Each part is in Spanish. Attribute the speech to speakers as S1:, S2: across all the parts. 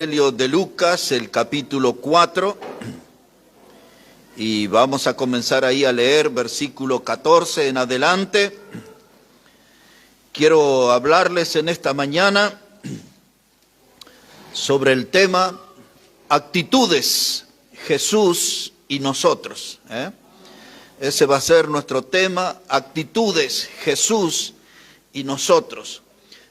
S1: Evangelio de Lucas, el capítulo 4, y vamos a comenzar ahí a leer versículo 14 en adelante. Quiero hablarles en esta mañana sobre el tema actitudes, Jesús y nosotros. Ese va a ser nuestro tema, actitudes, Jesús y nosotros.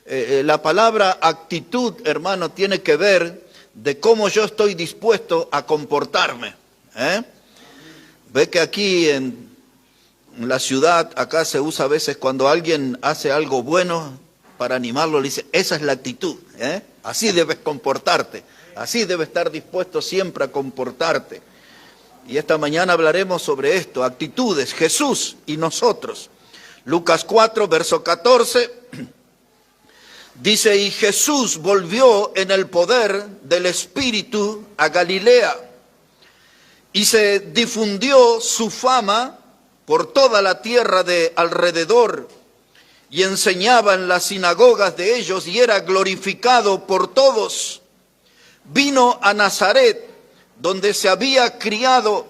S1: La palabra actitud, hermano, tiene que ver de cómo yo estoy dispuesto a comportarme. Ve que aquí en la ciudad, acá se usa a veces cuando alguien hace algo bueno, para animarlo le dice, esa es la actitud, así debes comportarte, así debes estar dispuesto siempre a comportarte. Y esta mañana hablaremos sobre esto, actitudes, Jesús y nosotros. Lucas 4, verso 14... Dice, y Jesús volvió en el poder del Espíritu a Galilea, y se difundió su fama por toda la tierra de alrededor, y enseñaba en las sinagogas de ellos, y era glorificado por todos. Vino a Nazaret, donde se había criado,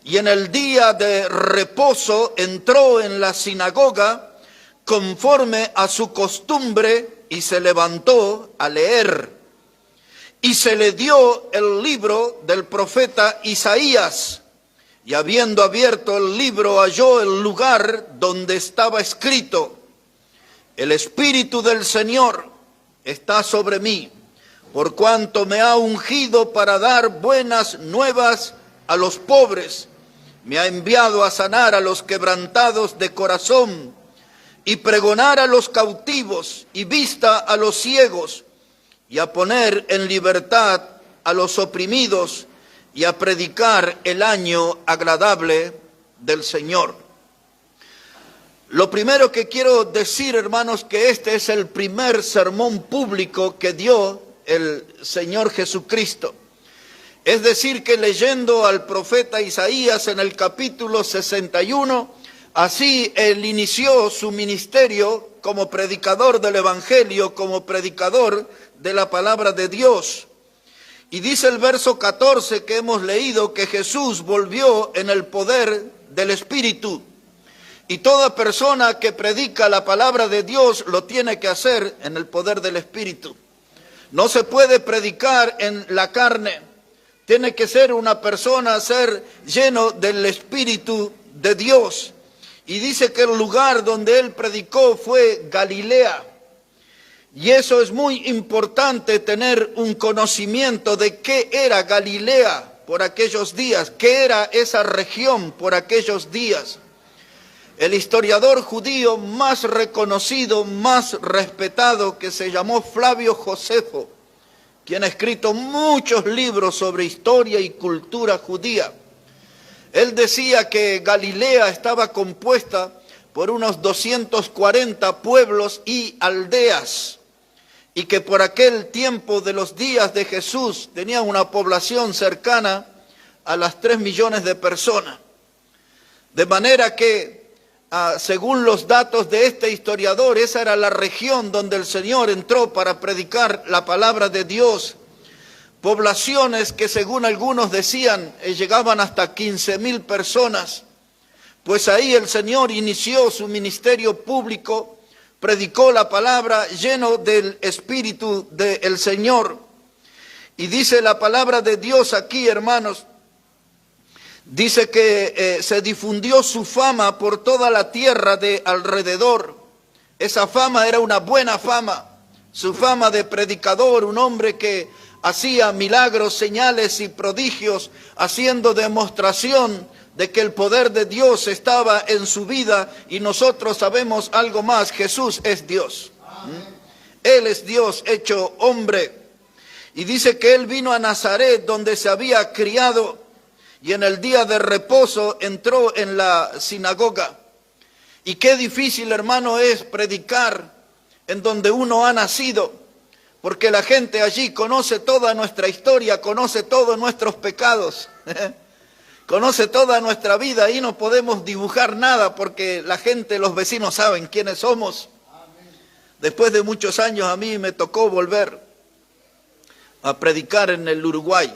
S1: y en el día de reposo entró en la sinagoga, conforme a su costumbre, y se levantó a leer, y se le dio el libro del profeta Isaías, y habiendo abierto el libro halló el lugar donde estaba escrito, el Espíritu del Señor está sobre mí, por cuanto me ha ungido para dar buenas nuevas a los pobres, me ha enviado a sanar a los quebrantados de corazón, y pregonar a los cautivos y vista a los ciegos, y a poner en libertad a los oprimidos, y a predicar el año agradable del Señor. Lo primero que quiero decir, hermanos, que este es el primer sermón público que dio el Señor Jesucristo. Es decir, que leyendo al profeta Isaías en el capítulo 61, así él inició su ministerio como predicador del Evangelio, como predicador de la palabra de Dios. Y dice el verso 14 que hemos leído que Jesús volvió en el poder del Espíritu. Y toda persona que predica la palabra de Dios lo tiene que hacer en el poder del Espíritu. No se puede predicar en la carne. Tiene que ser una persona, ser lleno del Espíritu de Dios. Y dice que el lugar donde él predicó fue Galilea. Y eso es muy importante, tener un conocimiento de qué era Galilea por aquellos días, qué era esa región por aquellos días. El historiador judío más reconocido, más respetado, que se llamó Flavio Josefo, quien ha escrito muchos libros sobre historia y cultura judía. Él decía que Galilea estaba compuesta por unos 240 pueblos y aldeas, y que por aquel tiempo de los días de Jesús tenía una población cercana a las 3 millones de personas. De manera que, según los datos de este historiador, esa era la región donde el Señor entró para predicar la palabra de Dios. Poblaciones que según algunos decían llegaban hasta 15.000 personas, pues ahí el Señor inició su ministerio público, predicó la palabra lleno del Espíritu del Señor. Y dice la palabra de Dios aquí, hermanos, dice que se difundió su fama por toda la tierra de alrededor. Esa fama era una buena fama, su fama de predicador, un hombre que hacía milagros, señales y prodigios, haciendo demostración de que el poder de Dios estaba en su vida. Y nosotros sabemos algo más, Jesús es Dios. Él es Dios hecho hombre. Y dice que él vino a Nazaret, donde se había criado, y en el día de reposo entró en la sinagoga. Y qué difícil, hermano, es predicar en donde uno ha nacido, porque la gente allí conoce toda nuestra historia, conoce todos nuestros pecados, conoce toda nuestra vida, y no podemos dibujar nada porque la gente, los vecinos saben quiénes somos. Después de muchos años a mí me tocó volver a predicar en el Uruguay.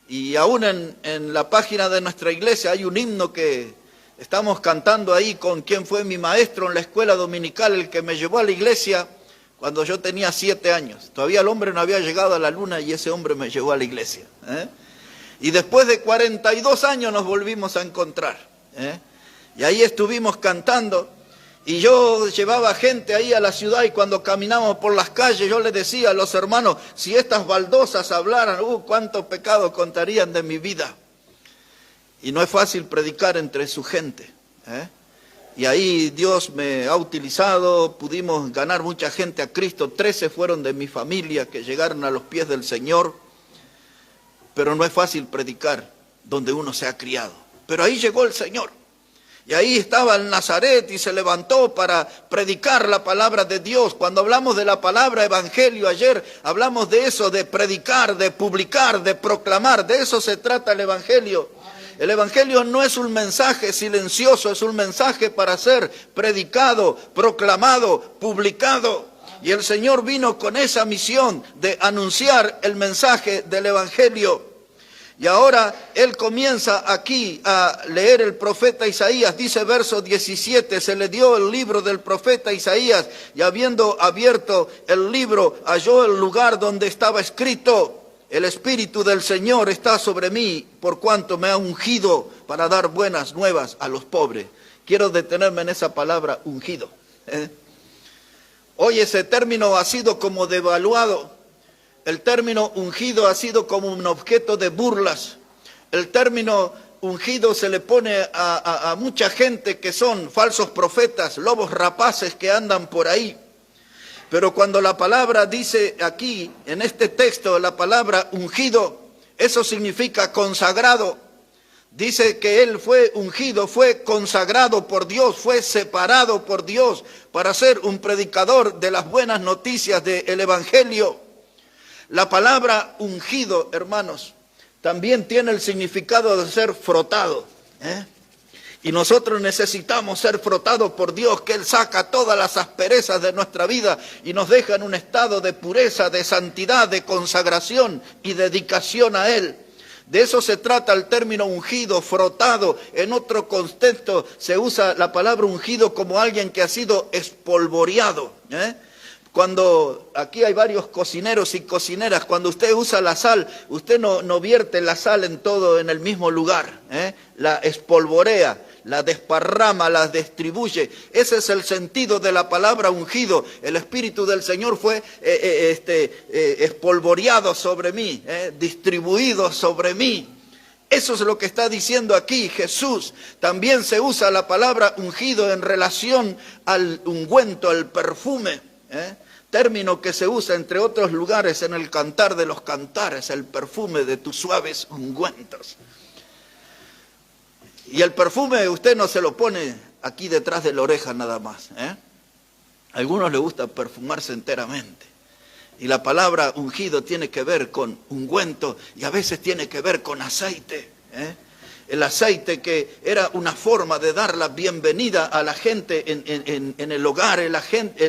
S1: Y aún en la página de nuestra iglesia hay un himno que estamos cantando ahí con quien fue mi maestro en la escuela dominical, el que me llevó a la iglesia cuando yo tenía 7 años. Todavía el hombre no había llegado a la luna y ese hombre me llevó a la iglesia. Y después de 42 años nos volvimos a encontrar. Y ahí estuvimos cantando. Y yo llevaba gente ahí a la ciudad y cuando caminábamos por las calles yo les decía a los hermanos, si estas baldosas hablaran, cuántos pecados contarían de mi vida. Y no es fácil predicar entre su gente. Y ahí Dios me ha utilizado, pudimos ganar mucha gente a Cristo, 13 fueron de mi familia que llegaron a los pies del Señor. Pero no es fácil predicar donde uno se ha criado. Pero ahí llegó el Señor. Y ahí estaba el Nazaret y se levantó para predicar la palabra de Dios. Cuando hablamos de la palabra evangelio ayer, hablamos de eso, de predicar, de publicar, de proclamar. De eso se trata el evangelio. El evangelio no es un mensaje silencioso, es un mensaje para ser predicado, proclamado, publicado. Y el Señor vino con esa misión de anunciar el mensaje del evangelio. Y ahora Él comienza aquí a leer el profeta Isaías, dice verso 17, se le dio el libro del profeta Isaías y habiendo abierto el libro halló el lugar donde estaba escrito, el Espíritu del Señor está sobre mí por cuanto me ha ungido para dar buenas nuevas a los pobres. Quiero detenerme en esa palabra ungido. Hoy ese término ha sido como devaluado. El término ungido ha sido como un objeto de burlas. El término ungido se le pone a mucha gente que son falsos profetas, lobos rapaces que andan por ahí. Pero cuando la palabra dice aquí, en este texto, la palabra ungido, eso significa consagrado. Dice que él fue ungido, fue consagrado por Dios, fue separado por Dios para ser un predicador de las buenas noticias del evangelio. La palabra ungido, hermanos, también tiene el significado de ser frotado. Y nosotros necesitamos ser frotados por Dios, que Él saca todas las asperezas de nuestra vida y nos deja en un estado de pureza, de santidad, de consagración y dedicación a Él. De eso se trata el término ungido, frotado. En otro contexto se usa la palabra ungido como alguien que ha sido espolvoreado. Cuando aquí hay varios cocineros y cocineras, cuando usted usa la sal, usted no vierte la sal en el mismo lugar, la espolvorea, la desparrama, la distribuye. Ese es el sentido de la palabra ungido. El Espíritu del Señor fue espolvoreado sobre mí, distribuido sobre mí. Eso es lo que está diciendo aquí Jesús. También se usa la palabra ungido en relación al ungüento, al perfume. Término que se usa entre otros lugares en el Cantar de los Cantares, el perfume de tus suaves ungüentos. Y el perfume usted no se lo pone aquí detrás de la oreja nada más. A algunos les gusta perfumarse enteramente. Y la palabra ungido tiene que ver con ungüento y a veces tiene que ver con aceite. El aceite que era una forma de dar la bienvenida a la gente en el hogar, el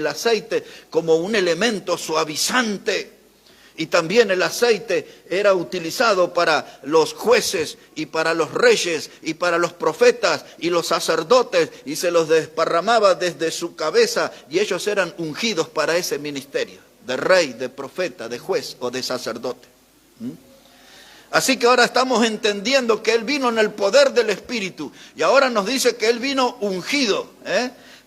S1: aceite como un elemento suavizante. Y también el aceite era utilizado para los jueces y para los reyes y para los profetas y los sacerdotes y se los desparramaba desde su cabeza y ellos eran ungidos para ese ministerio, de rey, de profeta, de juez o de sacerdote. Así que ahora estamos entendiendo que Él vino en el poder del Espíritu y ahora nos dice que Él vino ungido,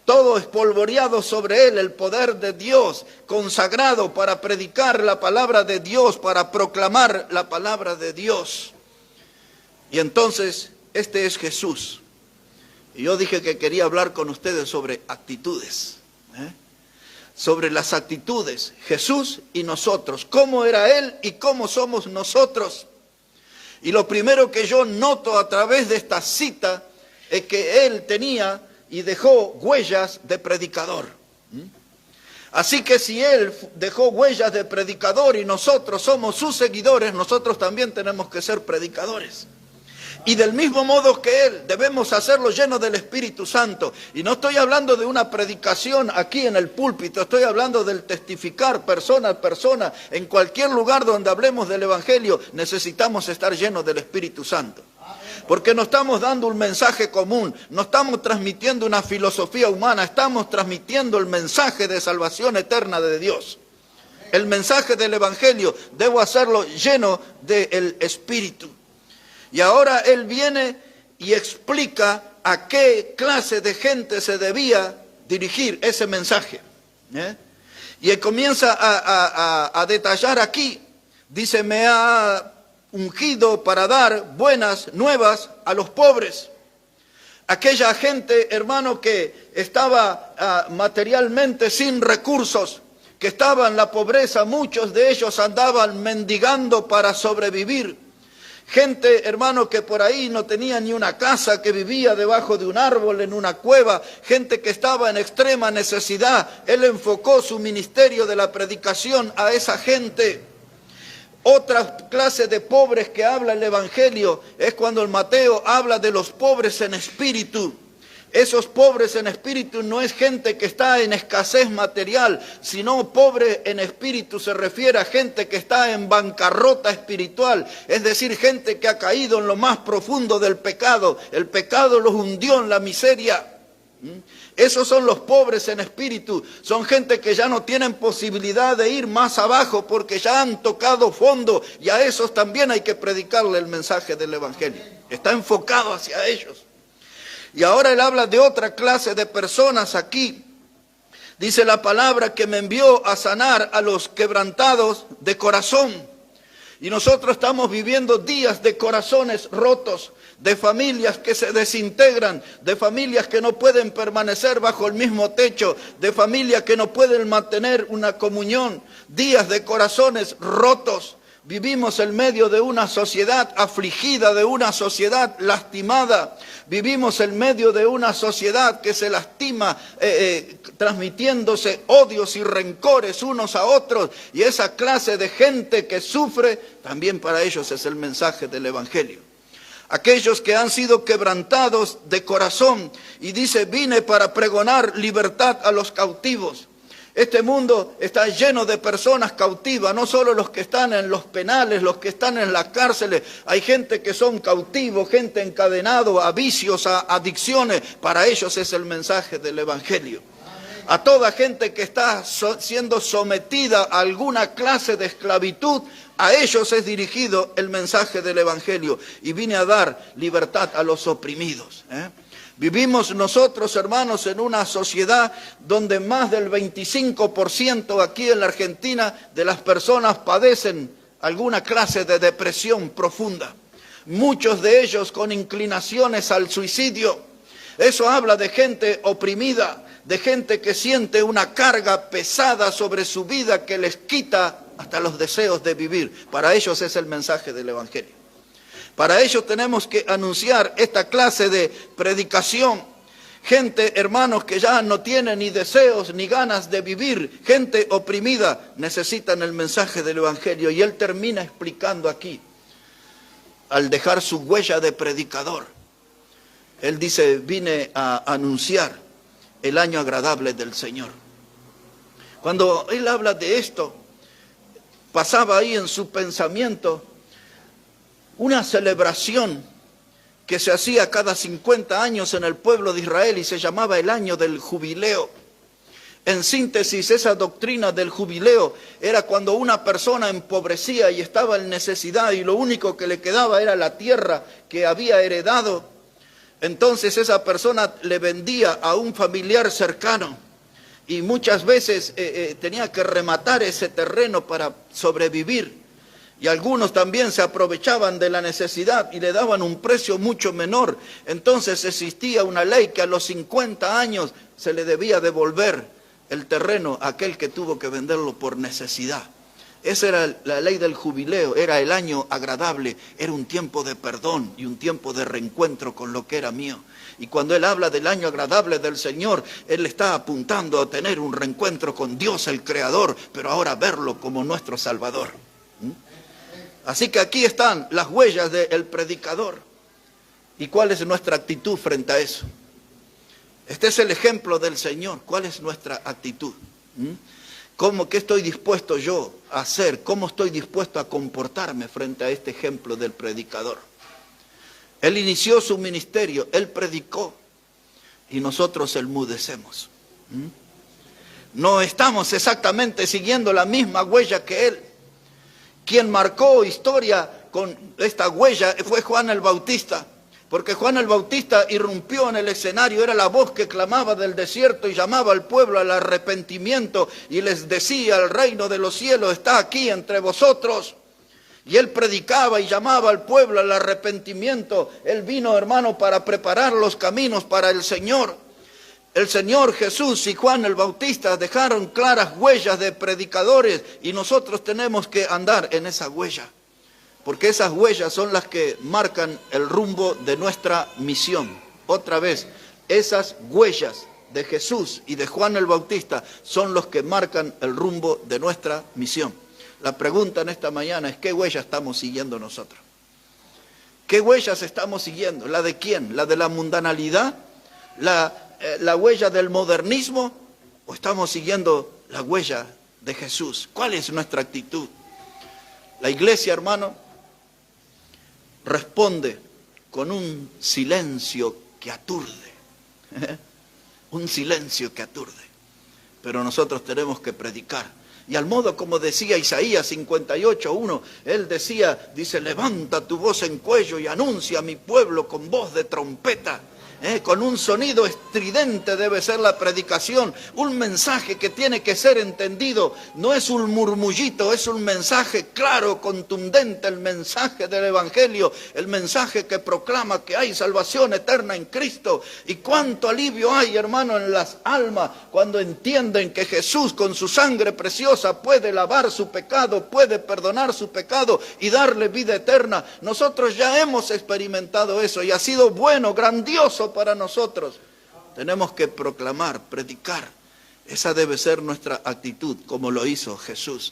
S1: todo espolvoreado sobre Él, el poder de Dios, consagrado para predicar la palabra de Dios, para proclamar la palabra de Dios. Y entonces, este es Jesús. Y yo dije que quería hablar con ustedes sobre actitudes, sobre las actitudes, Jesús y nosotros, cómo era Él y cómo somos nosotros. Y lo primero que yo noto a través de esta cita es que Él tenía y dejó huellas de predicador. Así que si Él dejó huellas de predicador y nosotros somos sus seguidores, nosotros también tenemos que ser predicadores. Y del mismo modo que Él, debemos hacerlo lleno del Espíritu Santo. Y no estoy hablando de una predicación aquí en el púlpito, estoy hablando del testificar persona a persona. En cualquier lugar donde hablemos del Evangelio, necesitamos estar llenos del Espíritu Santo. Porque no estamos dando un mensaje común, no estamos transmitiendo una filosofía humana, estamos transmitiendo el mensaje de salvación eterna de Dios. El mensaje del Evangelio, debo hacerlo lleno del Espíritu. Y ahora Él viene y explica a qué clase de gente se debía dirigir ese mensaje. Y Él comienza a detallar aquí. Dice, me ha ungido para dar buenas nuevas a los pobres. Aquella gente, hermano, que estaba materialmente sin recursos, que estaba en la pobreza, muchos de ellos andaban mendigando para sobrevivir. Gente, hermano, que por ahí no tenía ni una casa, que vivía debajo de un árbol, en una cueva. Gente que estaba en extrema necesidad. Él enfocó su ministerio de la predicación a esa gente. Otra clase de pobres que habla el Evangelio es cuando el Mateo habla de los pobres en espíritu. Esos pobres en espíritu no es gente que está en escasez material, sino pobre en espíritu se refiere a gente que está en bancarrota espiritual, es decir, gente que ha caído en lo más profundo del pecado. El pecado los hundió en la miseria. Esos son los pobres en espíritu, son gente que ya no tienen posibilidad de ir más abajo porque ya han tocado fondo, y a esos también hay que predicarle el mensaje del Evangelio. Está enfocado hacia ellos. Y ahora Él habla de otra clase de personas aquí. Dice la palabra que me envió a sanar a los quebrantados de corazón. Y nosotros estamos viviendo días de corazones rotos, de familias que se desintegran, de familias que no pueden permanecer bajo el mismo techo, de familias que no pueden mantener una comunión, días de corazones rotos. Vivimos en medio de una sociedad afligida, de una sociedad lastimada. Vivimos en medio de una sociedad que se lastima, transmitiéndose odios y rencores unos a otros. Y esa clase de gente que sufre, también para ellos es el mensaje del Evangelio. Aquellos que han sido quebrantados de corazón. Y dice, vine para pregonar libertad a los cautivos. Este mundo está lleno de personas cautivas, no solo los que están en los penales, los que están en las cárceles. Hay gente que son cautivos, gente encadenado a vicios, a adicciones. Para ellos es el mensaje del Evangelio. A toda gente que está siendo sometida a alguna clase de esclavitud, a ellos es dirigido el mensaje del Evangelio. Y vine a dar libertad a los oprimidos. Vivimos nosotros, hermanos, en una sociedad donde más del 25% aquí en la Argentina de las personas padecen alguna clase de depresión profunda. Muchos de ellos con inclinaciones al suicidio. Eso habla de gente oprimida, de gente que siente una carga pesada sobre su vida que les quita hasta los deseos de vivir. Para ellos es el mensaje del Evangelio. Para ellos tenemos que anunciar esta clase de predicación. Gente, hermanos, que ya no tienen ni deseos ni ganas de vivir, gente oprimida, necesitan el mensaje del Evangelio. Y Él termina explicando aquí, al dejar su huella de predicador. Él dice, vine a anunciar el año agradable del Señor. Cuando Él habla de esto, pasaba ahí en su pensamiento una celebración que se hacía cada 50 años en el pueblo de Israel y se llamaba el año del jubileo. En síntesis, esa doctrina del jubileo era cuando una persona empobrecía y estaba en necesidad y lo único que le quedaba era la tierra que había heredado. Entonces esa persona le vendía a un familiar cercano y muchas veces tenía que rematar ese terreno para sobrevivir. Y algunos también se aprovechaban de la necesidad y le daban un precio mucho menor. Entonces existía una ley que a los 50 años se le debía devolver el terreno a aquel que tuvo que venderlo por necesidad. Esa era la ley del jubileo, era el año agradable, era un tiempo de perdón y un tiempo de reencuentro con lo que era mío. Y cuando Él habla del año agradable del Señor, Él está apuntando a tener un reencuentro con Dios el Creador, pero ahora verlo como nuestro Salvador. Así que aquí están las huellas del predicador. ¿Y cuál es nuestra actitud frente a eso? Este es el ejemplo del Señor. ¿Cuál es nuestra actitud? ¿Qué estoy dispuesto yo a hacer? ¿Cómo estoy dispuesto a comportarme frente a este ejemplo del predicador? Él inició su ministerio, Él predicó y nosotros enmudecemos. No estamos exactamente siguiendo la misma huella que Él. Quien marcó historia con esta huella fue Juan el Bautista. Porque Juan el Bautista irrumpió en el escenario, era la voz que clamaba del desierto y llamaba al pueblo al arrepentimiento y les decía: el reino de los cielos está aquí entre vosotros. Y él predicaba y llamaba al pueblo al arrepentimiento. Él vino, hermano, para preparar los caminos para el Señor. El Señor Jesús y Juan el Bautista dejaron claras huellas de predicadores y nosotros tenemos que andar en esa huella. Porque esas huellas son las que marcan el rumbo de nuestra misión. Otra vez, esas huellas de Jesús y de Juan el Bautista son los que marcan el rumbo de nuestra misión. La pregunta en esta mañana es: ¿qué huella estamos siguiendo nosotros? ¿Qué huellas estamos siguiendo? ¿La de quién? ¿La de la mundanalidad? ¿La huella del modernismo? ¿O estamos siguiendo la huella de Jesús? ¿Cuál es nuestra actitud? La iglesia, hermano, responde con un silencio que aturde. Un silencio que aturde. Pero nosotros tenemos que predicar. Y al modo como decía Isaías 58:1, él dice: levanta tu voz en cuello y anuncia a mi pueblo con voz de trompeta. Con un sonido estridente debe ser la predicación, un mensaje que tiene que ser entendido, no es un murmullito, es un mensaje claro, contundente, el mensaje del Evangelio, el mensaje que proclama que hay salvación eterna en Cristo. Y cuánto alivio hay, hermano, en las almas cuando entienden que Jesús con su sangre preciosa puede lavar su pecado, puede perdonar su pecado y darle vida eterna. Nosotros ya hemos experimentado eso y ha sido bueno, grandioso para nosotros. Tenemos que proclamar, predicar. Esa debe ser nuestra actitud, como lo hizo Jesús.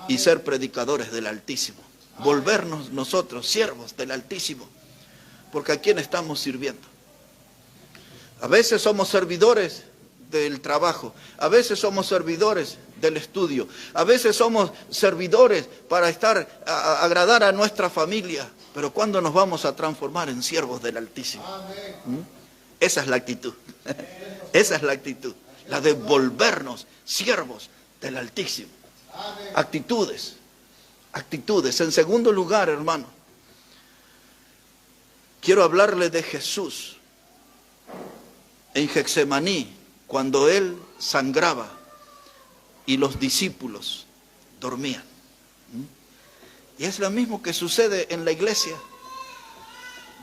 S1: Y ser predicadores del Altísimo. Volvernos nosotros siervos del Altísimo. Porque ¿a quién estamos sirviendo? A veces somos servidores del trabajo. A veces somos servidores del estudio. A veces somos servidores para agradar a nuestra familia. Pero ¿cuándo nos vamos a transformar en siervos del Altísimo? Esa es la actitud. Esa es la actitud. La de volvernos siervos del Altísimo. Actitudes. Actitudes. En segundo lugar, hermano, quiero hablarle de Jesús en Getsemaní, cuando él sangraba y los discípulos dormían. Y es lo mismo que sucede en la iglesia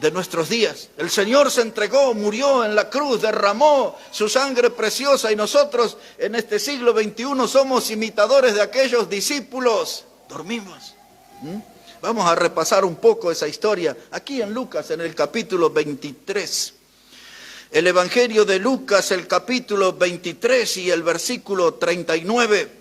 S1: de nuestros días. El Señor se entregó, murió en la cruz, derramó su sangre preciosa y nosotros en este siglo XXI somos imitadores de aquellos discípulos. Dormimos. Vamos a repasar un poco esa historia aquí en Lucas, en el capítulo 23. El Evangelio de Lucas, el capítulo 23 y el versículo 39.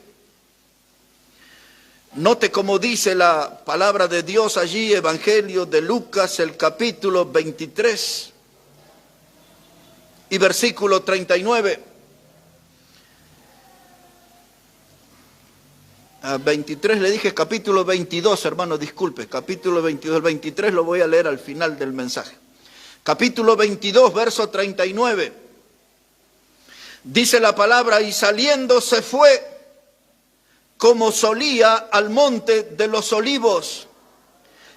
S1: Note cómo dice la palabra de Dios allí, Evangelio de Lucas, el capítulo 23 y versículo 39. 23 le dije capítulo 22, hermano, disculpe, capítulo 22, el 23 lo voy a leer al final del mensaje. Capítulo 22, verso 39. Dice la palabra: y saliendo se fue como solía al monte de los olivos,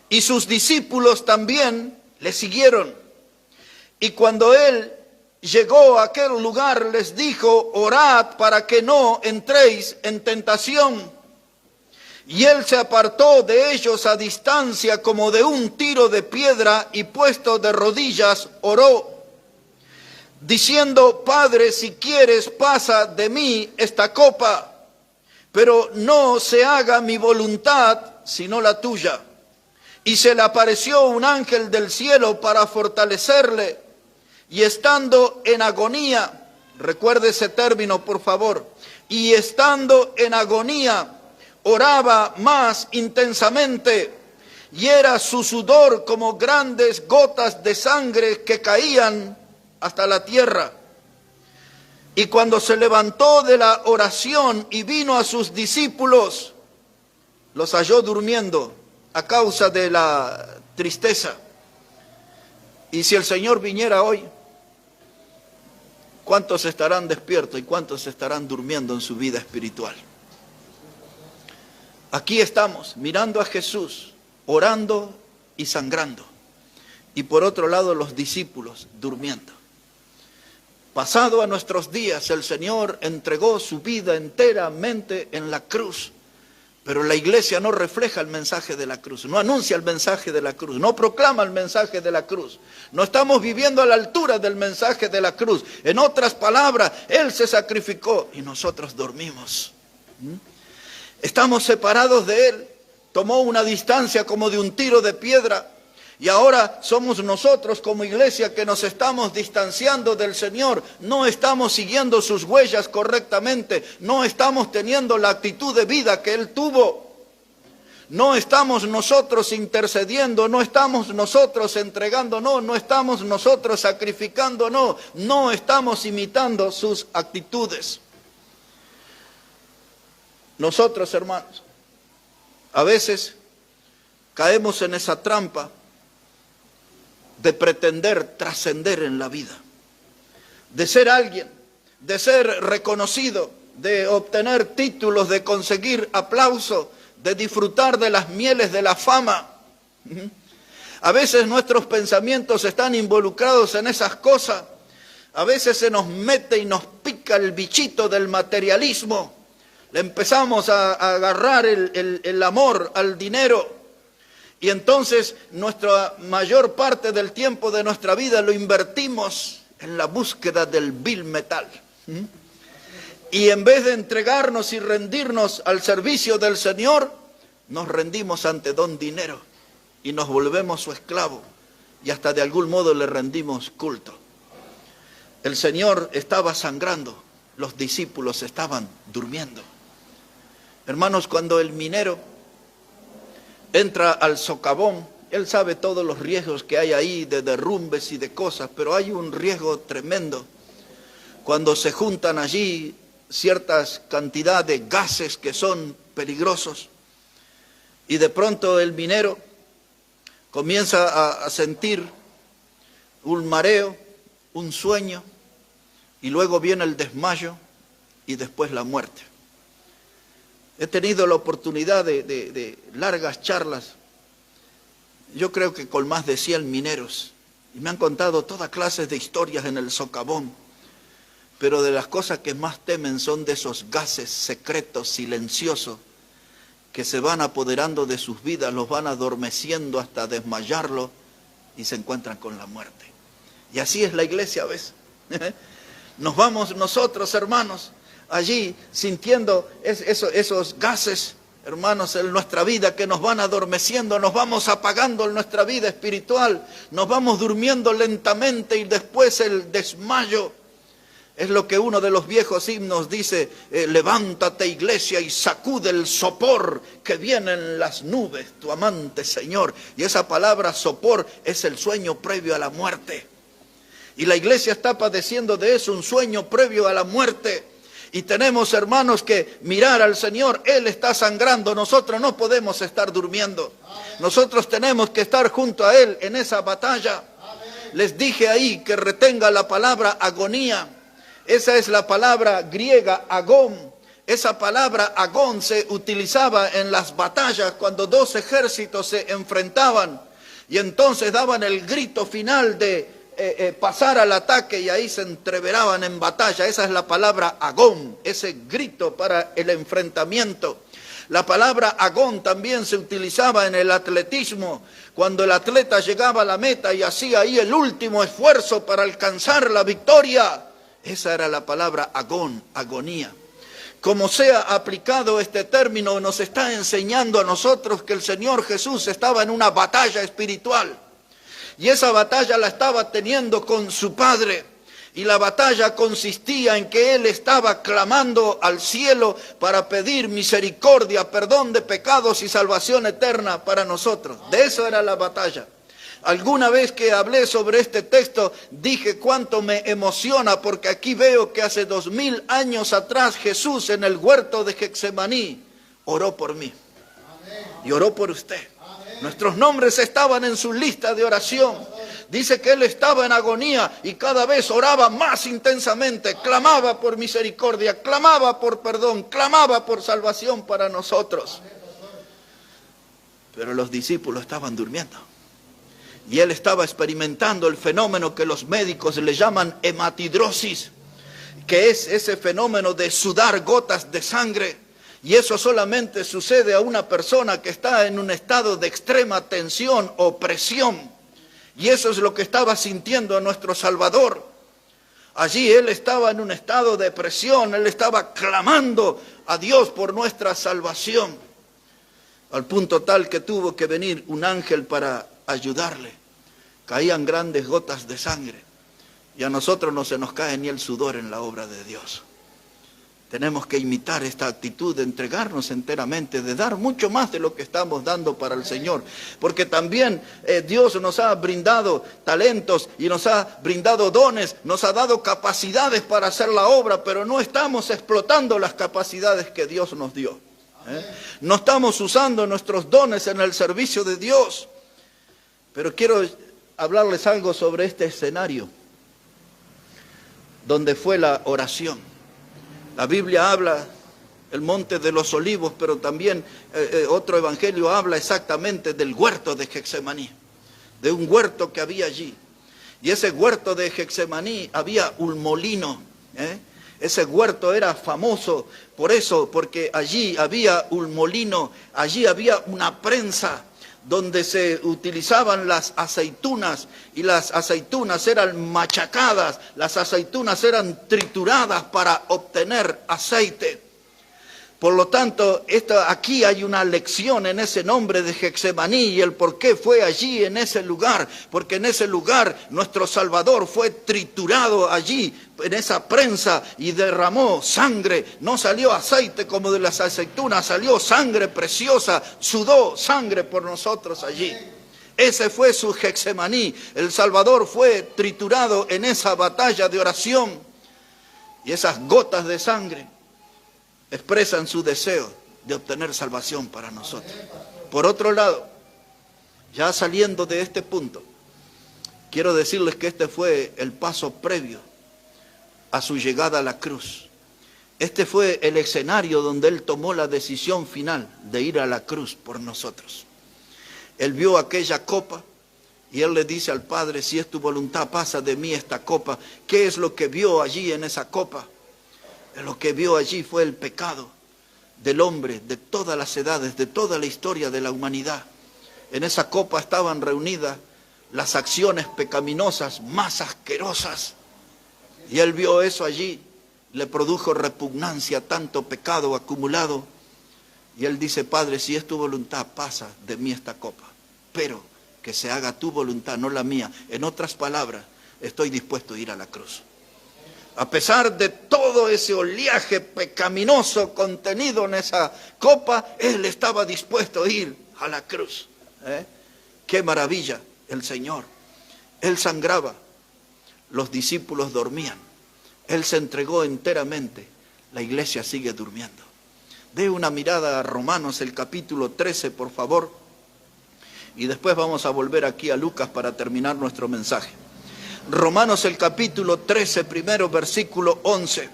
S1: y sus discípulos también le siguieron. Y cuando él llegó a aquel lugar, les dijo: orad para que no entréis en tentación. Y él se apartó de ellos a distancia como de un tiro de piedra, y puesto de rodillas oró, diciendo: Padre, si quieres, pasa de mí esta copa, pero no se haga mi voluntad sino la tuya. Y se le apareció un ángel del cielo para fortalecerle, y estando en agonía, recuerde ese término por favor, y estando en agonía oraba más intensamente, y era su sudor como grandes gotas de sangre que caían hasta la tierra. Y cuando se levantó de la oración y vino a sus discípulos, los halló durmiendo a causa de la tristeza. Y si el Señor viniera hoy, ¿cuántos estarán despiertos y cuántos estarán durmiendo en su vida espiritual? Aquí estamos mirando a Jesús, orando y sangrando. Y por otro lado los discípulos durmiendo. Pasado a nuestros días, el Señor entregó su vida enteramente en la cruz. Pero la iglesia no refleja el mensaje de la cruz, no anuncia el mensaje de la cruz, no proclama el mensaje de la cruz. No estamos viviendo a la altura del mensaje de la cruz. En otras palabras, Él se sacrificó y nosotros dormimos. Estamos separados de Él. Tomó una distancia como de un tiro de piedra. Y ahora somos nosotros como iglesia que nos estamos distanciando del Señor. No estamos siguiendo sus huellas correctamente. No estamos teniendo la actitud de vida que Él tuvo. No estamos nosotros intercediendo, no estamos nosotros entregando, no estamos nosotros sacrificando, no estamos imitando sus actitudes. Nosotros, hermanos, a veces caemos en esa trampa de pretender trascender en la vida, de ser alguien, de ser reconocido, de obtener títulos, de conseguir aplauso, de disfrutar de las mieles de la fama. A veces nuestros pensamientos están involucrados en esas cosas. A veces se nos mete y nos pica el bichito del materialismo. Le empezamos a agarrar el amor al dinero. Y entonces nuestra mayor parte del tiempo de nuestra vida lo invertimos en la búsqueda del vil metal. Y en vez de entregarnos y rendirnos al servicio del Señor, nos rendimos ante don dinero y nos volvemos su esclavo y hasta de algún modo le rendimos culto. El Señor estaba sangrando, los discípulos estaban durmiendo. Hermanos, cuando el minero entra al socavón, él sabe todos los riesgos que hay ahí de derrumbes y de cosas, pero hay un riesgo tremendo cuando se juntan allí ciertas cantidades de gases que son peligrosos y de pronto el minero comienza a sentir un mareo, un sueño y luego viene el desmayo y después la muerte. He tenido la oportunidad de largas charlas, yo creo que con más de 100 mineros, y me han contado todas clases de historias en el socavón, pero de las cosas que más temen son de esos gases secretos, silenciosos, que se van apoderando de sus vidas, los van adormeciendo hasta desmayarlos y se encuentran con la muerte. Y así es la iglesia a veces. Nos vamos nosotros, hermanos, allí sintiendo esos gases, hermanos, en nuestra vida que nos van adormeciendo, nos vamos apagando en nuestra vida espiritual, nos vamos durmiendo lentamente y después el desmayo. Es lo que uno de los viejos himnos dice, levántate iglesia y sacude el sopor que viene en las nubes, tu amante Señor. Y esa palabra sopor es el sueño previo a la muerte. Y la iglesia está padeciendo de eso, un sueño previo a la muerte. Y tenemos, hermanos, que mirar al Señor. Él está sangrando, nosotros no podemos estar durmiendo. Nosotros tenemos que estar junto a Él en esa batalla. Les dije ahí que retenga la palabra agonía. Esa es la palabra griega agón. Esa palabra agón se utilizaba en las batallas cuando dos ejércitos se enfrentaban. Y entonces daban el grito final de pasar al ataque y ahí se entreveraban en batalla. Esa es la palabra agón, ese grito para el enfrentamiento. La palabra agón también se utilizaba en el atletismo, cuando el atleta llegaba a la meta y hacía ahí el último esfuerzo para alcanzar la victoria. Esa era la palabra agón, agonía. Como sea aplicado este término, nos está enseñando a nosotros que el Señor Jesús estaba en una batalla espiritual. Y esa batalla la estaba teniendo con su Padre. Y la batalla consistía en que él estaba clamando al cielo para pedir misericordia, perdón de pecados y salvación eterna para nosotros. De eso era la batalla. Alguna vez que hablé sobre este texto, dije cuánto me emociona, porque aquí veo que hace 2000 años atrás Jesús en el huerto de Getsemaní oró por mí. Y oró por usted. Nuestros nombres estaban en su lista de oración. Dice que él estaba en agonía y cada vez oraba más intensamente, clamaba por misericordia, clamaba por perdón, clamaba por salvación para nosotros. Pero los discípulos estaban durmiendo. Y él estaba experimentando el fenómeno que los médicos le llaman hematidrosis, que es ese fenómeno de sudar gotas de sangre. Y eso solamente sucede a una persona que está en un estado de extrema tensión o presión. Y eso es lo que estaba sintiendo nuestro Salvador. Allí él estaba en un estado de presión, él estaba clamando a Dios por nuestra salvación. Al punto tal que tuvo que venir un ángel para ayudarle. Caían grandes gotas de sangre. Y a nosotros no se nos cae ni el sudor en la obra de Dios. Tenemos que imitar esta actitud de entregarnos enteramente, de dar mucho más de lo que estamos dando para el Señor. Porque también Dios nos ha brindado talentos y nos ha brindado dones, nos ha dado capacidades para hacer la obra, pero no estamos explotando las capacidades que Dios nos dio. No estamos usando nuestros dones en el servicio de Dios. Pero quiero hablarles algo sobre este escenario, donde fue la oración. La Biblia habla el monte de los olivos, pero también otro evangelio habla exactamente del huerto de Getsemaní, de un huerto que había allí. Y ese huerto de Getsemaní había un molino. Ese huerto era famoso por eso, porque allí había un molino, allí había una prensa donde se utilizaban las aceitunas, y las aceitunas eran machacadas, las aceitunas eran trituradas para obtener aceite. Por lo tanto, aquí hay una lección en ese nombre de Getsemaní y el por qué fue allí en ese lugar. Porque en ese lugar nuestro Salvador fue triturado allí, en esa prensa, y derramó sangre. No salió aceite como de las aceitunas, salió sangre preciosa, sudó sangre por nosotros allí. Ese fue su Getsemaní. El Salvador fue triturado en esa batalla de oración. Y esas gotas de sangre expresan su deseo de obtener salvación para nosotros. Por otro lado, ya saliendo de este punto, quiero decirles que este fue el paso previo a su llegada a la cruz. Este fue el escenario donde él tomó la decisión final de ir a la cruz por nosotros. Él vio aquella copa y él le dice al Padre: si es tu voluntad, pasa de mí esta copa. ¿Qué es lo que vio allí en esa copa? Lo que vio allí fue el pecado del hombre, de todas las edades, de toda la historia de la humanidad. En esa copa estaban reunidas las acciones pecaminosas más asquerosas. Y él vio eso allí, le produjo repugnancia tanto pecado acumulado. Y él dice: Padre, si es tu voluntad, pasa de mí esta copa, pero que se haga tu voluntad, no la mía. En otras palabras, estoy dispuesto a ir a la cruz. A pesar de todo ese oleaje pecaminoso contenido en esa copa, él estaba dispuesto a ir a la cruz. ¡Qué maravilla el Señor! Él sangraba, los discípulos dormían, él se entregó enteramente, la iglesia sigue durmiendo. Dé una mirada a Romanos, el capítulo 13, por favor, y después vamos a volver aquí a Lucas para terminar nuestro mensaje. Romanos el capítulo 13, primero versículo 11.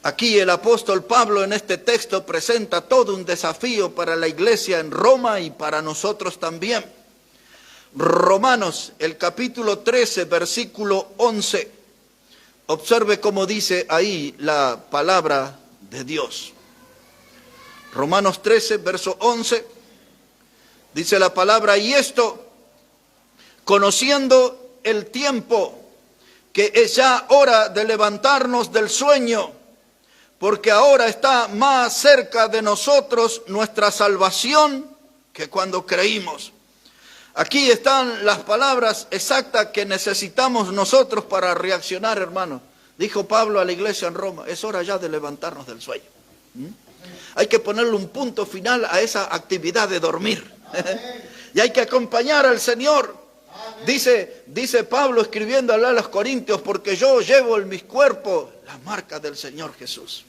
S1: Aquí el apóstol Pablo en este texto presenta todo un desafío para la iglesia en Roma y para nosotros también. Romanos el capítulo 13, versículo 11. Observe cómo dice ahí la palabra de Dios. Romanos 13, verso 11. Dice la palabra: y esto, conociendo el tiempo, que es ya hora de levantarnos del sueño, porque ahora está más cerca de nosotros nuestra salvación que cuando creímos. Aquí están las palabras exactas que necesitamos nosotros para reaccionar, hermanos. Dijo Pablo a la iglesia en Roma, es hora ya de levantarnos del sueño. Hay que ponerle un punto final a esa actividad de dormir. Y hay que acompañar al Señor. Dice Pablo escribiendo a los Corintios, porque yo llevo en mis cuerpos las marcas del Señor Jesús.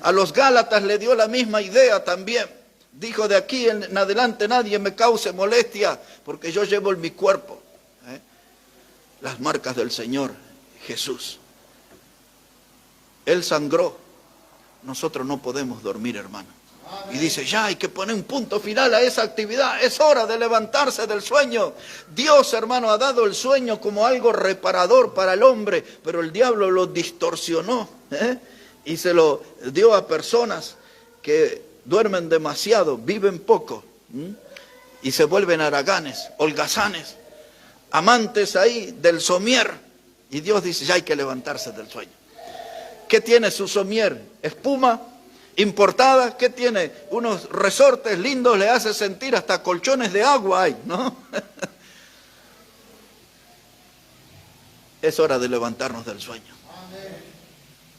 S1: A los Gálatas le dio la misma idea también. Dijo, de aquí en adelante nadie me cause molestia, porque yo llevo en mi cuerpo las marcas del Señor Jesús. Él sangró. Nosotros no podemos dormir, hermano. Y dice, ya hay que poner un punto final a esa actividad. Es hora de levantarse del sueño. Dios, hermano, ha dado el sueño como algo reparador para el hombre, pero el diablo lo distorsionó, y se lo dio a personas que duermen demasiado, viven poco, y se vuelven haraganes, holgazanes, amantes ahí del somier. Y Dios dice, ya hay que levantarse del sueño. ¿Qué tiene su somier? ¿Espuma importada? ¿Qué tiene? Unos resortes lindos, le hace sentir, hasta colchones de agua hay, ¿no? Es hora de levantarnos del sueño.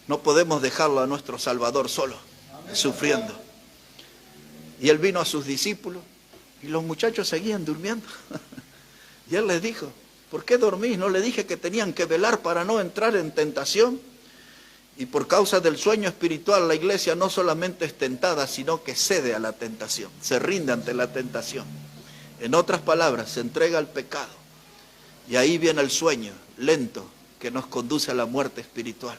S1: No podemos dejarlo a nuestro Salvador solo, sufriendo. Y Él vino a sus discípulos y los muchachos seguían durmiendo. Y Él les dijo, ¿por qué dormís? ¿No le dije que tenían que velar para no entrar en tentación? Y por causa del sueño espiritual, la iglesia no solamente es tentada, sino que cede a la tentación, se rinde ante la tentación. En otras palabras, se entrega al pecado. Y ahí viene el sueño lento que nos conduce a la muerte espiritual.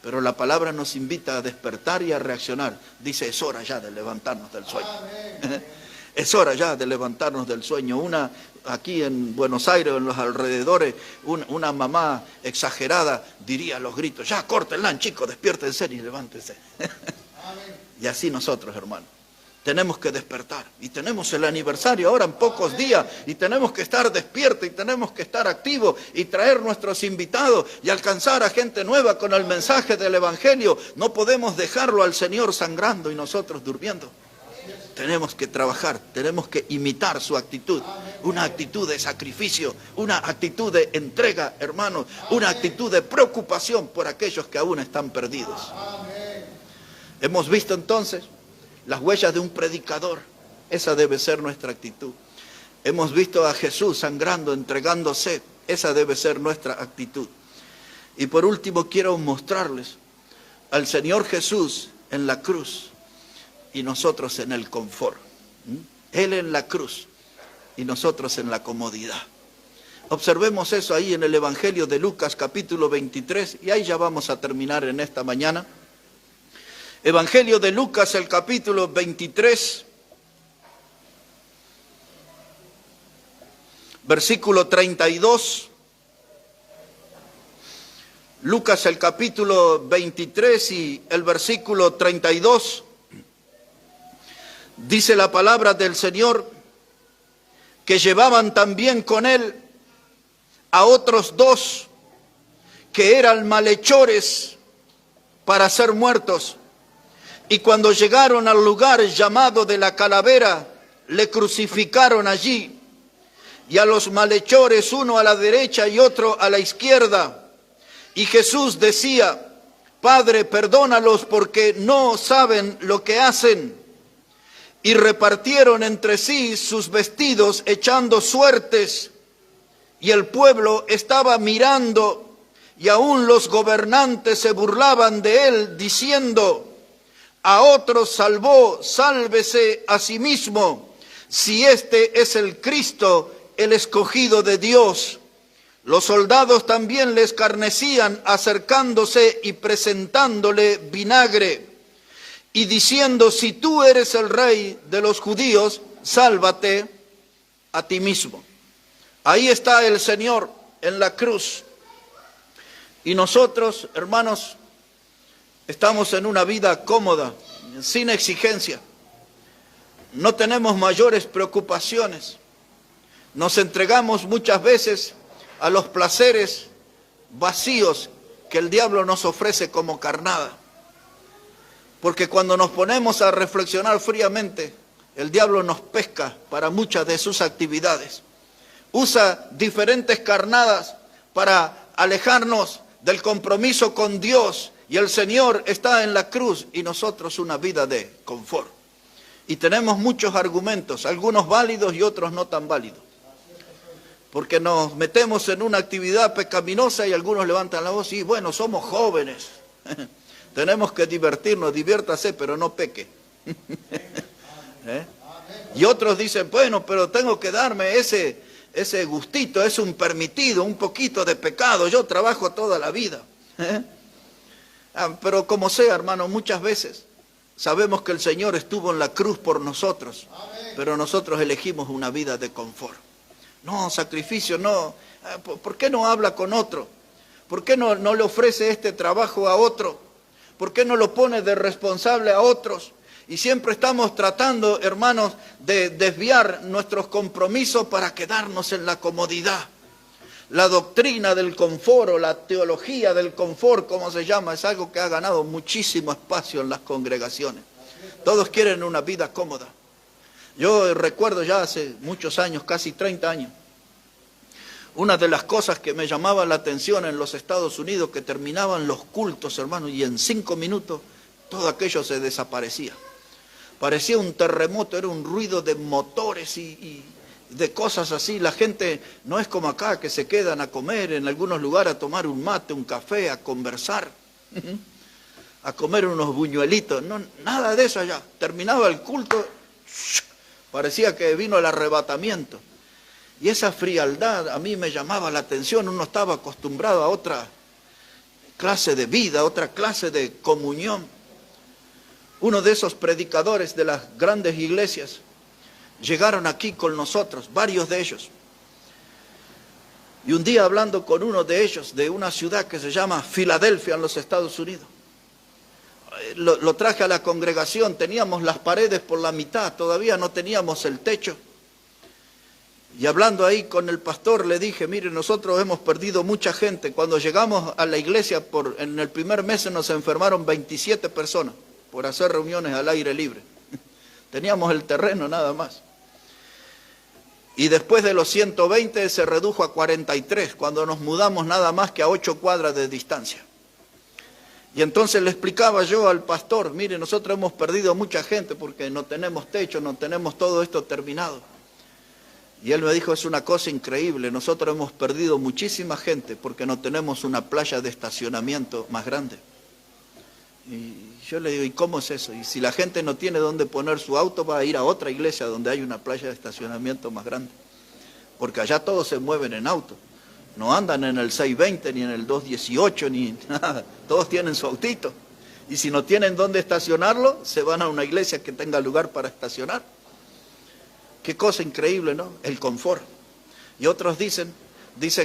S1: Pero la palabra nos invita a despertar y a reaccionar. Dice, es hora ya de levantarnos del sueño. Es hora ya de levantarnos del sueño. Aquí en Buenos Aires, en los alrededores, una mamá exagerada diría a los gritos, ya córtenla, chicos, despiértense y levántense. Y así nosotros, hermanos, tenemos que despertar. Y tenemos el aniversario ahora en pocos días, y tenemos que estar despiertos, y tenemos que estar activos, y traer nuestros invitados, y alcanzar a gente nueva con el mensaje del Evangelio. No podemos dejarlo al Señor sangrando y nosotros durmiendo. Tenemos que trabajar, tenemos que imitar su actitud, una actitud de sacrificio, una actitud de entrega, hermanos, una actitud de preocupación por aquellos que aún están perdidos. Hemos visto entonces las huellas de un predicador, esa debe ser nuestra actitud. Hemos visto a Jesús sangrando, entregándose, esa debe ser nuestra actitud. Y por último quiero mostrarles al Señor Jesús en la cruz, y nosotros en el confort. Él en la cruz y nosotros en la comodidad. Observemos eso ahí en el Evangelio de Lucas capítulo 23 y ahí ya vamos a terminar en esta mañana. Evangelio de Lucas, el capítulo 23, versículo 32. Lucas el capítulo 23 y el versículo 32. Dice la palabra del Señor que llevaban también con él a otros dos que eran malhechores para ser muertos. Y cuando llegaron al lugar llamado de la Calavera, le crucificaron allí. Y a los malhechores, uno a la derecha y otro a la izquierda. Y Jesús decía, Padre, perdónalos porque no saben lo que hacen. Y repartieron entre sí sus vestidos echando suertes. Y el pueblo estaba mirando, y aún los gobernantes se burlaban de él, diciendo, a otros salvó, sálvese a sí mismo, si este es el Cristo, el escogido de Dios. Los soldados también le escarnecían, acercándose y presentándole vinagre. Y diciendo, si tú eres el rey de los judíos, sálvate a ti mismo. Ahí está el Señor en la cruz. Y nosotros, hermanos, estamos en una vida cómoda, sin exigencia. No tenemos mayores preocupaciones. Nos entregamos muchas veces a los placeres vacíos que el diablo nos ofrece como carnada. Porque cuando nos ponemos a reflexionar fríamente, el diablo nos pesca para muchas de sus actividades. usa diferentes carnadas para alejarnos del compromiso con Dios, y el Señor está en la cruz y nosotros una vida de confort. Y tenemos muchos argumentos, algunos válidos y otros no tan válidos. Porque nos metemos en una actividad pecaminosa y algunos levantan la voz y bueno, somos jóvenes. Tenemos que divertirnos, diviértase, pero no peque. Y otros dicen, bueno, pero tengo que darme ese gustito, es un permitido, un poquito de pecado, yo trabajo toda la vida. Pero como sea, hermano, muchas veces sabemos que el Señor estuvo en la cruz por nosotros, pero nosotros elegimos una vida de confort. No, sacrificio, no. ¿Por qué no habla con otro? ¿Por qué no le ofrece este trabajo a otro? ¿Por qué no lo pone de responsable a otros? Y siempre estamos tratando, hermanos, de desviar nuestros compromisos para quedarnos en la comodidad. La doctrina del confort o la teología del confort, como se llama, es algo que ha ganado muchísimo espacio en las congregaciones. Todos quieren una vida cómoda. Yo recuerdo ya hace muchos años, casi 30 años, una de las cosas que me llamaba la atención en los Estados Unidos, que terminaban los cultos, hermanos, y en 5 minutos todo aquello se desaparecía. Parecía un terremoto, era un ruido de motores y de cosas así. La gente no es como acá, que se quedan a comer en algunos lugares, a tomar un mate, un café, a conversar, a comer unos buñuelitos. No, nada de eso allá. Terminaba el culto, parecía que vino el arrebatamiento. Y esa frialdad a mí me llamaba la atención. Uno estaba acostumbrado a otra clase de vida, a otra clase de comunión. Uno de esos predicadores de las grandes iglesias llegaron aquí con nosotros, varios de ellos. Y un día hablando con uno de ellos, de una ciudad que se llama Filadelfia en los Estados Unidos, lo traje a la congregación, teníamos las paredes por la mitad, todavía no teníamos el techo. Y hablando ahí con el pastor le dije, mire, nosotros hemos perdido mucha gente. Cuando llegamos a la iglesia, en el primer mes nos enfermaron 27 personas por hacer reuniones al aire libre. Teníamos el terreno nada más. Y después de los 120 se redujo a 43, cuando nos mudamos nada más que a 8 cuadras de distancia. Y entonces le explicaba yo al pastor, mire, nosotros hemos perdido mucha gente porque no tenemos techo, no tenemos todo esto terminado. Y él me dijo, es una cosa increíble, nosotros hemos perdido muchísima gente porque no tenemos una playa de estacionamiento más grande. Y yo le digo, ¿y cómo es eso? Y si la gente no tiene dónde poner su auto, va a ir a otra iglesia donde hay una playa de estacionamiento más grande. Porque allá todos se mueven en auto. No andan en el 620, ni en el 218, ni nada. Todos tienen su autito. Y si no tienen dónde estacionarlo, se van a una iglesia que tenga lugar para estacionar. Qué cosa increíble, ¿no? El confort. Y otros dicen,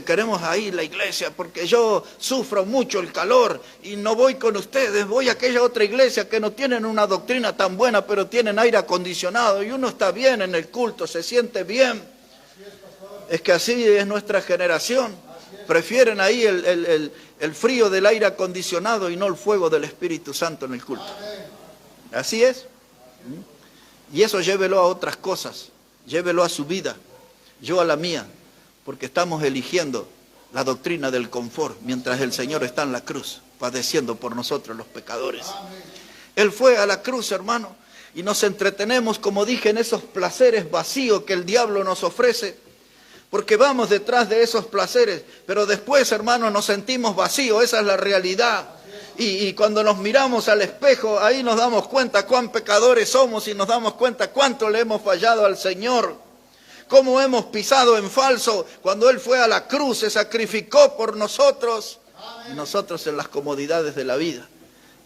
S1: queremos ahí la iglesia porque yo sufro mucho el calor y no voy con ustedes, voy a aquella otra iglesia que no tienen una doctrina tan buena, pero tienen aire acondicionado y uno está bien en el culto, se siente bien. Es que así es nuestra generación. Prefieren ahí el frío del aire acondicionado y no el fuego del Espíritu Santo en el culto. Así es. Y eso llévelo a otras cosas, llévelo a su vida, yo a la mía. Porque estamos eligiendo la doctrina del confort, mientras el Señor está en la cruz, padeciendo por nosotros los pecadores. Él fue a la cruz, hermano, y nos entretenemos, como dije, en esos placeres vacíos que el diablo nos ofrece, porque vamos detrás de esos placeres, pero después, hermano, nos sentimos vacíos, esa es la realidad. Y cuando nos miramos al espejo, ahí nos damos cuenta cuán pecadores somos y nos damos cuenta cuánto le hemos fallado al Señor. Cómo hemos pisado en falso cuando Él fue a la cruz, se sacrificó por nosotros. Y nosotros en las comodidades de la vida.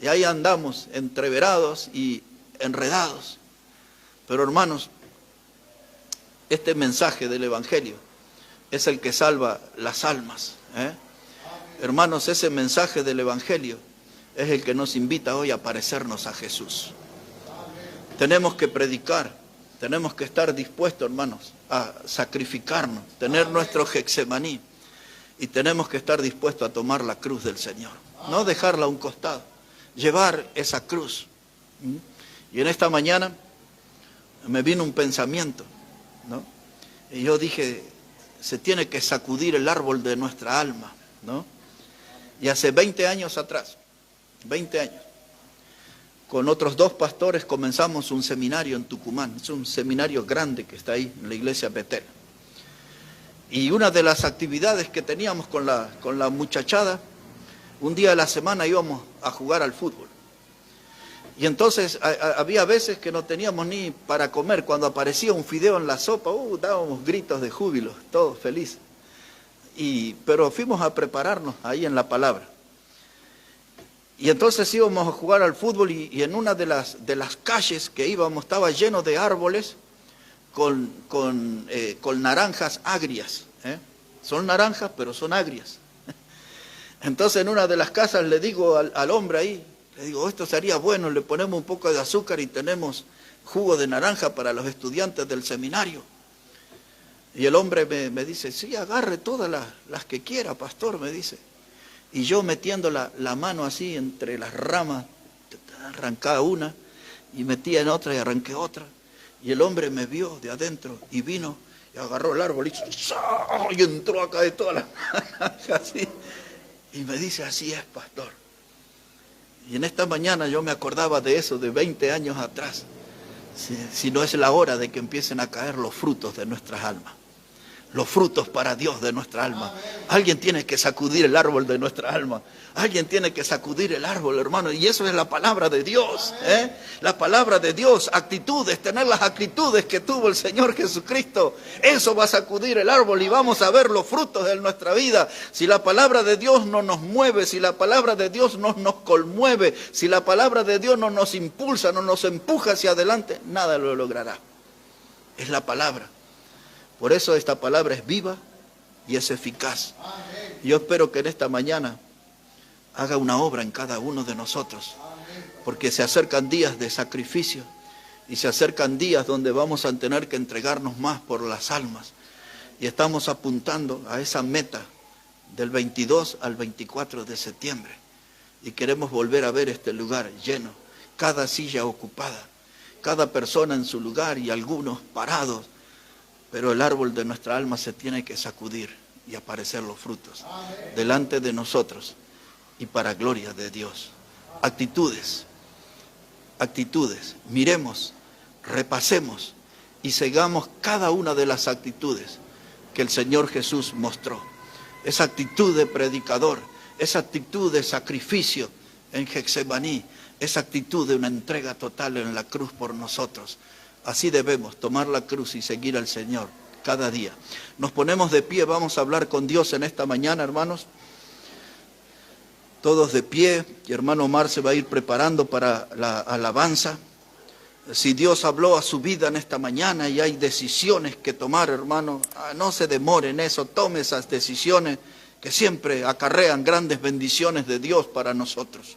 S1: Y ahí andamos entreverados y enredados. Pero hermanos, este mensaje del Evangelio es el que salva las almas. Hermanos, ese mensaje del Evangelio es el que nos invita hoy a parecernos a Jesús. Tenemos que predicar. Tenemos que estar dispuestos, hermanos, a sacrificarnos, tener nuestro Getsemaní. Y tenemos que estar dispuestos a tomar la cruz del Señor. No dejarla a un costado, llevar esa cruz. Y en esta mañana me vino un pensamiento, ¿no? Y yo dije, se tiene que sacudir el árbol de nuestra alma, ¿no? Y hace 20 años atrás, 20 años, con otros 2 pastores comenzamos un seminario en Tucumán. Es un seminario grande que está ahí, en la iglesia Betel. Y una de las actividades que teníamos con la muchachada, un día de la semana íbamos a jugar al fútbol. Y entonces había veces que no teníamos ni para comer. Cuando aparecía un fideo en la sopa, dábamos gritos de júbilo, todos felices. Pero fuimos a prepararnos ahí en la palabra. Y entonces íbamos a jugar al fútbol y en una de las calles que íbamos estaba lleno de árboles con naranjas agrias. Son naranjas, pero son agrias. Entonces en una de las casas le digo al hombre ahí, le digo, esto sería bueno, le ponemos un poco de azúcar y tenemos jugo de naranja para los estudiantes del seminario. Y el hombre me dice, sí, agarre todas las que quiera, pastor, me dice. Y yo metiendo la mano así entre las ramas, arrancaba una y metía en otra y arranqué otra. Y el hombre me vio de adentro y vino y agarró el árbol y entró acá de todas las así. Y me dice, así es, pastor. Y en esta mañana yo me acordaba de eso, de 20 años atrás. Si no es la hora de que empiecen a caer los frutos de nuestras almas. Los frutos para Dios de nuestra alma. Alguien tiene que sacudir el árbol de nuestra alma. Alguien tiene que sacudir el árbol, hermano. Y eso es la palabra de Dios. La palabra de Dios, actitudes, tener las actitudes que tuvo el Señor Jesucristo. Eso va a sacudir el árbol y vamos a ver los frutos de nuestra vida. Si la palabra de Dios no nos mueve, si la palabra de Dios no nos conmueve, si la palabra de Dios no nos impulsa, no nos empuja hacia adelante, nada lo logrará. Es la palabra. Por eso esta palabra es viva y es eficaz. Yo espero que en esta mañana haga una obra en cada uno de nosotros, porque se acercan días de sacrificio y se acercan días donde vamos a tener que entregarnos más por las almas. Y estamos apuntando a esa meta del 22 al 24 de septiembre. Y queremos volver a ver este lugar lleno, cada silla ocupada, cada persona en su lugar y algunos parados. Pero el árbol de nuestra alma se tiene que sacudir y aparecer los frutos delante de nosotros y para gloria de Dios. Actitudes, miremos, repasemos y sigamos cada una de las actitudes que el Señor Jesús mostró. Esa actitud de predicador, esa actitud de sacrificio en Getsemaní, esa actitud de una entrega total en la cruz por nosotros. Así debemos tomar la cruz y seguir al Señor cada día. Nos ponemos de pie, vamos a hablar con Dios en esta mañana, hermanos. Todos de pie, y hermano Omar se va a ir preparando para la alabanza. Si Dios habló a su vida en esta mañana y hay decisiones que tomar, hermano, no se demore en eso, tome esas decisiones que siempre acarrean grandes bendiciones de Dios para nosotros.